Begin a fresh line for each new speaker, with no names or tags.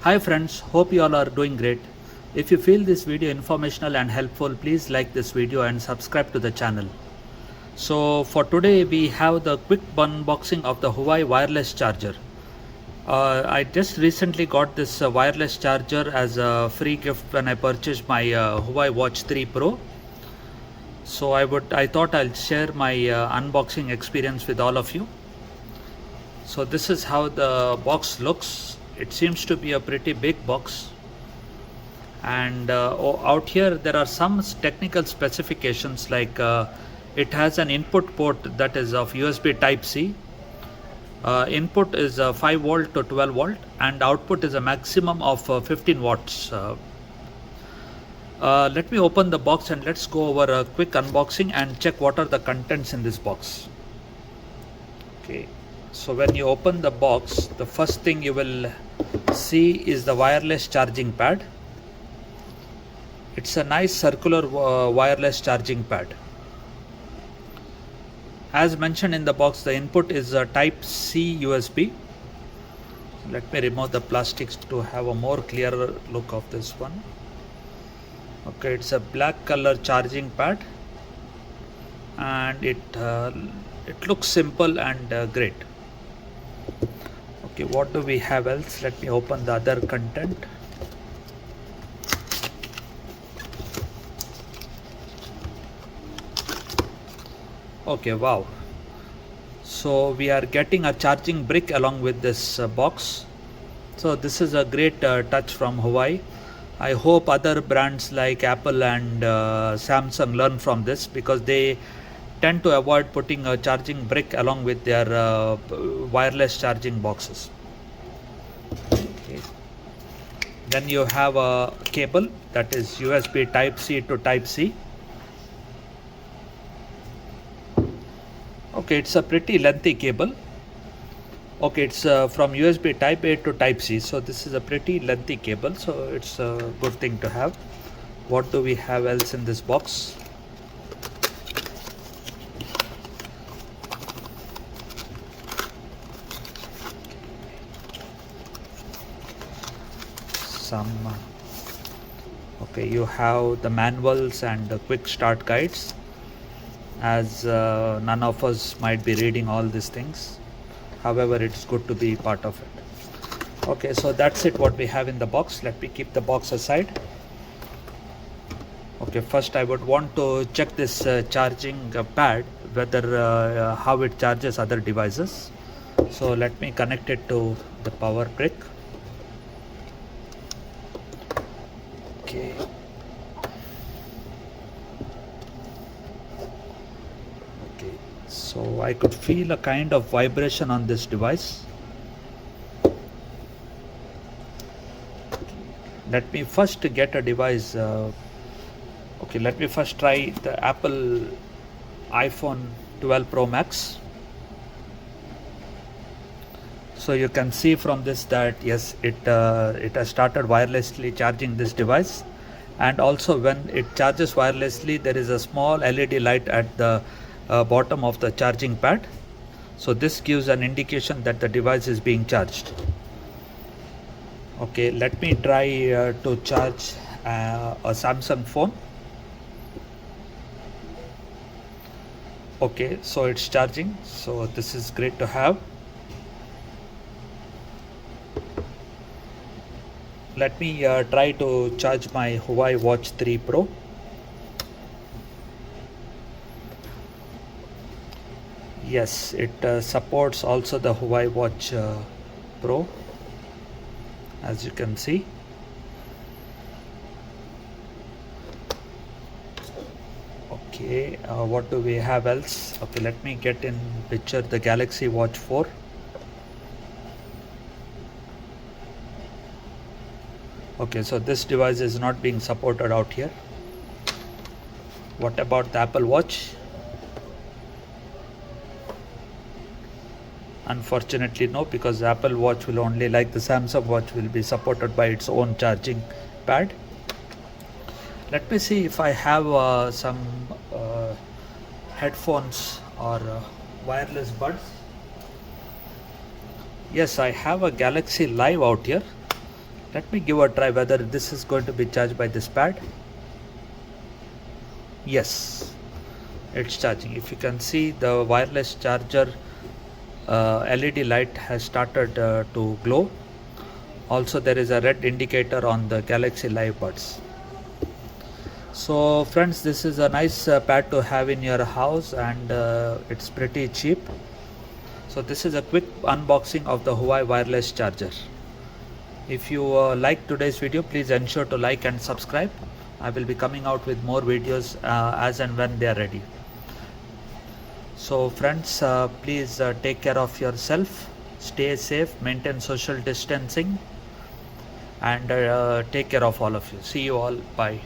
Hi friends, hope you all are doing great. If you feel this video informational and helpful, please like this video and subscribe to the channel. So for today we have the quick unboxing of the Huawei Wireless Charger. I just recently got this wireless charger as a free gift when I purchased my Huawei Watch 3 Pro. So I thought I'll share my unboxing experience with all of you. So this is how the box looks. It seems to be a pretty big box, and out here there are some technical specifications like it has an input port that is of USB Type-C. Input is 5 volt to 12 volt and output is a maximum of 15 watts. Let me open the box and let's go over a quick unboxing and check what are the contents in this box. Okay. So when you open the box, the first thing you will see is the wireless charging pad. It's a nice circular wireless charging pad. As mentioned in the box, the input is a Type-C USB. Let me remove the plastics to have a more clearer look of this one. Okay, it's a black color charging pad, and it looks simple and great. Okay, what do we have else? Let me open the other content. Okay, wow. So we are getting a charging brick along with this box. So this is a great touch from Huawei. I hope other brands like Apple and Samsung learn from this, because they tend to avoid putting a charging brick along with their wireless charging boxes. Okay. Then you have a cable that is USB Type-C to Type-C. Okay, it's a pretty lengthy cable. Okay, it's from USB Type-A to Type-C, so this is a pretty lengthy cable, so it's a good thing to have. What do we have else in this box? Okay, you have the manuals and the quick start guides, as none of us might be reading all these things. However, it's good to be part of it. Okay, so that's it what we have in the box. Let me keep the box aside. Okay, first I would want to check this charging pad, whether how it charges other devices. So let me connect it to the power brick. Okay. Okay, so I could feel a kind of vibration on this device. Let me first get a device. Okay, let me first try the Apple iPhone 12 Pro Max. So you can see from this that yes, it has started wirelessly charging this device, and also when it charges wirelessly, there is a small LED light at the bottom of the charging pad. So this gives an indication that the device is being charged. Okay, let me try to charge a Samsung phone. Okay, so it's charging, so this is great to have. Let me try to charge my Huawei Watch 3 Pro. Yes, it supports also the Huawei Watch Pro, as you can see. Okay, what do we have else? Okay, let me get in picture the Galaxy Watch 4. Okay, so this device is not being supported out here. What about the Apple Watch? Unfortunately no, because the Apple Watch will only, like the Samsung Watch, will be supported by its own charging pad. Let me see if I have some headphones or wireless buds. Yes, I have a Galaxy Live out here. Let me give a try whether this is going to be charged by this pad. Yes, it's charging. If you can see, the wireless charger LED light has started to glow. Also there is a red indicator on the Galaxy Live Buds. So friends, this is a nice pad to have in your house, and it's pretty cheap. So this is a quick unboxing of the Huawei Wireless Charger. If you like today's video, please ensure to like and subscribe. I will be coming out with more videos as and when they are ready. So friends, please take care of yourself, stay safe, maintain social distancing, and take care of all of you. See you all. Bye.